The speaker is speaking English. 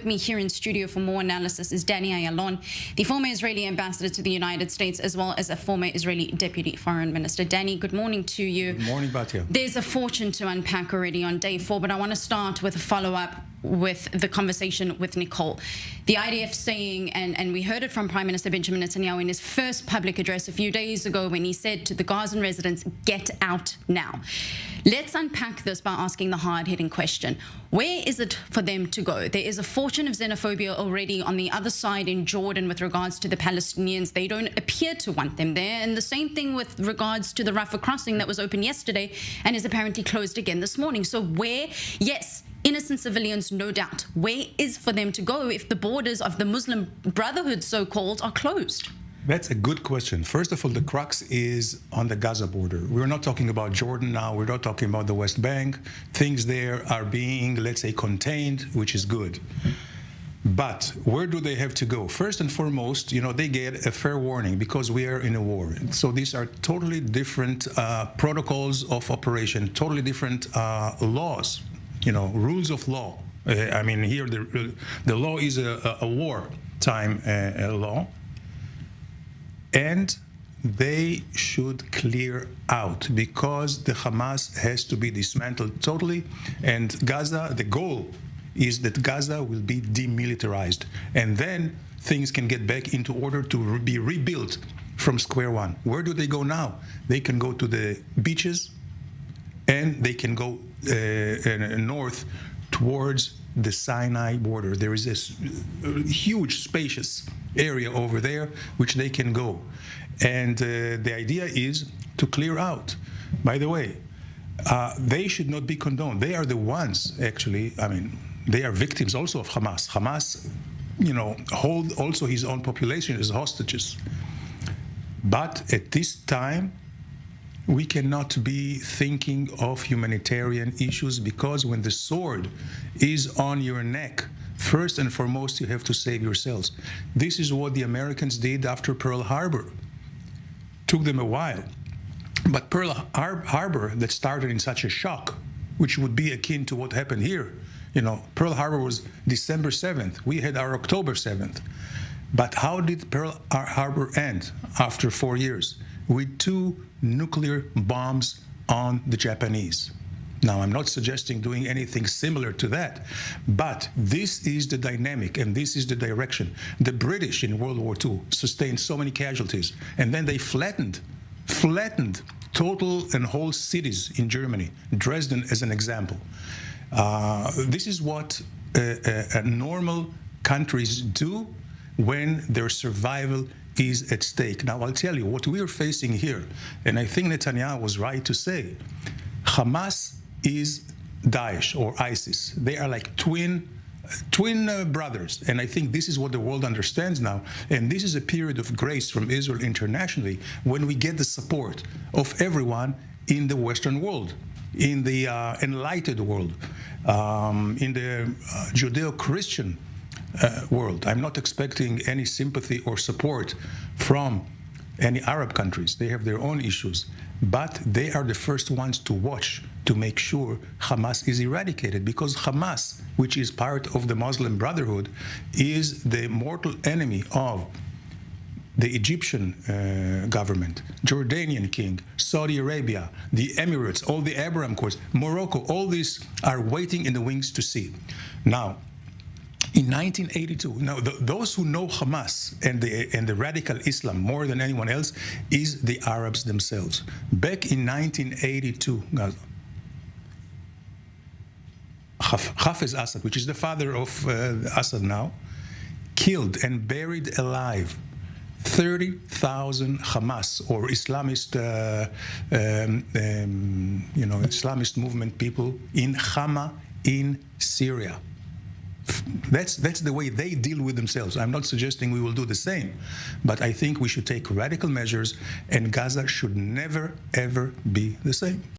with me here in studio for more analysis is Danny Ayalon, the former Israeli ambassador to the United States, as well as a former Israeli deputy foreign minister. Danny, good morning to you. Good morning, Batya. There's a fortune to unpack already on day 4, but I want to start with a follow-up with the conversation with Nicole. The IDF saying, and we heard it from Prime Minister Benjamin Netanyahu in his first public address a few days ago when he said to the Gazan residents, get out now. Let's unpack this by asking the hard-hitting question. Where is it for them to go? There is a fortune of xenophobia already on the other side in Jordan with regards to the Palestinians. They don't appear to want them there. And the same thing with regards to the Rafah crossing that was open yesterday and is apparently closed again this morning. So where, yes, innocent civilians, no doubt. Where is for them to go if the borders of the Muslim Brotherhood, so-called, are closed? That's a good question. First of all, the crux is on the Gaza border. We're not talking about Jordan now. We're not talking about the West Bank. Things there are being, let's say, contained, which is good. But where do they have to go? First and foremost, they get a fair warning because we are in a war. So these are totally different protocols of operation, totally different laws, rules of law. I mean, here the law is a wartime law. And they should clear out because the Hamas has to be dismantled totally. And Gaza, the goal is that Gaza will be demilitarized. And then things can get back into order to be rebuilt from square one. Where do they go now? They can go to the beaches and they can go north towards the Sinai border. There is this huge, spacious area over there which they can go. And the idea is to clear out. By the way, they should not be condoned. They are the ones, actually, they are victims also of Hamas. Hamas, hold also his own population as hostages. But at this time, we cannot be thinking of humanitarian issues because when the sword is on your neck, first and foremost, you have to save yourselves. This is what the Americans did after Pearl Harbor. Took them a while. But Pearl Harbor that started in such a shock, which would be akin to what happened here. Pearl Harbor was December 7th. We had our October 7th. But how did Pearl Harbor end after 4 years? With 2 nuclear bombs on the Japanese. Now, I'm not suggesting doing anything similar to that, but this is the dynamic and this is the direction. The British in World War II sustained so many casualties, and then they flattened total and whole cities in Germany, Dresden as an example. This is what normal countries do when their survival is at stake. Now, I'll tell you what we are facing here, and I think Netanyahu was right to say, Hamas is Daesh or ISIS. They are like twin brothers, and I think this is what the world understands now, and this is a period of grace from Israel internationally when we get the support of everyone in the Western world, in the enlightened world, in the Judeo-Christian world. I'm not expecting any sympathy or support from any Arab countries. They have their own issues, but they are the first ones to watch to make sure Hamas is eradicated, because Hamas, which is part of the Muslim Brotherhood, is the mortal enemy of the Egyptian government, Jordanian king, Saudi Arabia, the Emirates, all the Abraham Accords, Morocco, all these are waiting in the wings to see. Now, in 1982, now those who know Hamas and the radical Islam more than anyone else is the Arabs themselves. Back in 1982, Hafez Assad, which is the father of Assad now, killed and buried alive 30,000 Hamas or Islamist, Islamist movement people in Hama in Syria. That's the way they deal with themselves. I'm not suggesting we will do the same, but I think we should take radical measures, and Gaza should never, ever be the same.